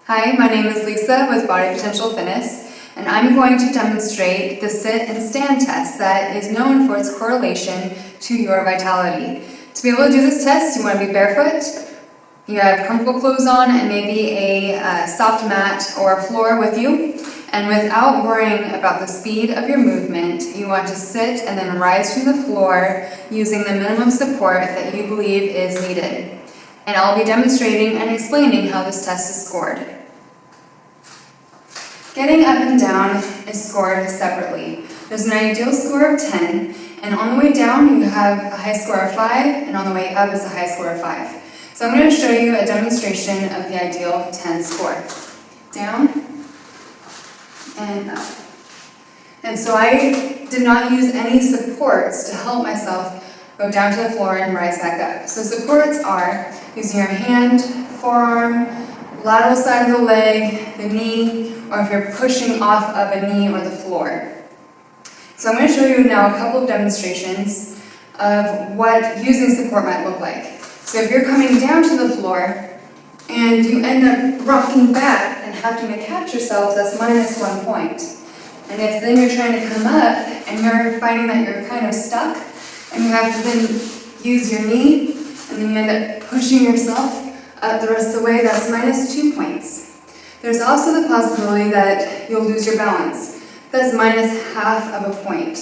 Hi, my name is Lisa with Body Potential Fitness, and I'm going to demonstrate the sit and stand test that is known for its correlation to your vitality. To be able to do this test, you want to be barefoot, you have comfortable clothes on, and maybe a soft mat or a floor with you. And without worrying about the speed of your movement, you want to sit and then rise from the floor using the minimum support that you believe is needed. And I'll be demonstrating and explaining how this test is scored. Getting up and down is scored separately. There's an ideal score of 10, and on the way down you have a high score of 5, and on the way up is a high score of 5. So I'm going to show you a demonstration of the ideal 10 score. Down and up. And so I did not use any supports to help myself go down to the floor and rise back up. So supports are using your hand, forearm, lateral side of the leg, the knee, or if you're pushing off of a knee or the floor. So I'm going to show you now a couple of demonstrations of what using support might look like. So if you're coming down to the floor and you end up rocking back and having to catch yourself, that's -1 point. And if then you're trying to come up and you're finding that you're kind of stuck and you have to then use your knee and then you end up pushing yourself up the rest of the way, that's -2 points. There's also the possibility that you'll lose your balance. That's -0.5 point.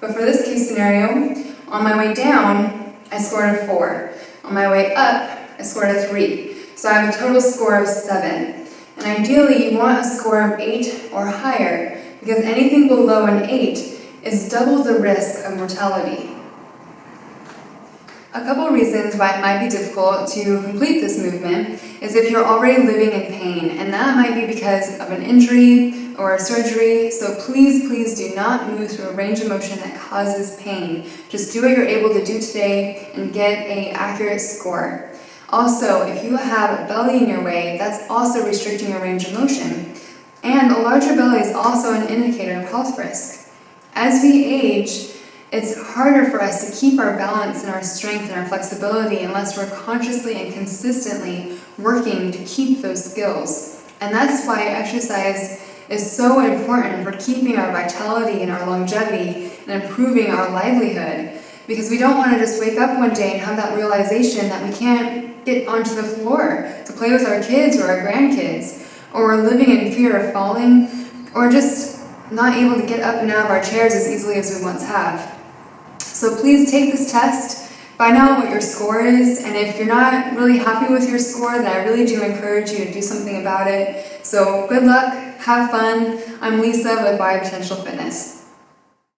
But for this case scenario, on my way down, I scored a 4. On my way up, I scored a 3. So I have a total score of 7. And ideally, you want a score of 8 or higher, because anything below an 8 is double the risk of mortality. A couple of reasons why it might be difficult to complete this movement is if you're already living in pain, and that might be because of an injury or a surgery, so please do not move through a range of motion that causes pain. Just do what you're able to do today and get an accurate score. Also, if you have a belly in your way, that's also restricting your range of motion. And a larger belly is also an indicator of health risk. As we age, it's harder for us to keep our balance and our strength and our flexibility unless we're consciously and consistently working to keep those skills. And that's why exercise is so important for keeping our vitality and our longevity and improving our livelihood. Because we don't want to just wake up one day and have that realization that we can't get onto the floor to play with our kids or our grandkids, or we're living in fear of falling, or just not able to get up and out of our chairs as easily as we once have. So please take this test, find out what your score is, and if you're not really happy with your score, then I really do encourage you to do something about it. So good luck, have fun. I'm Lisa with Body Potential Fitness.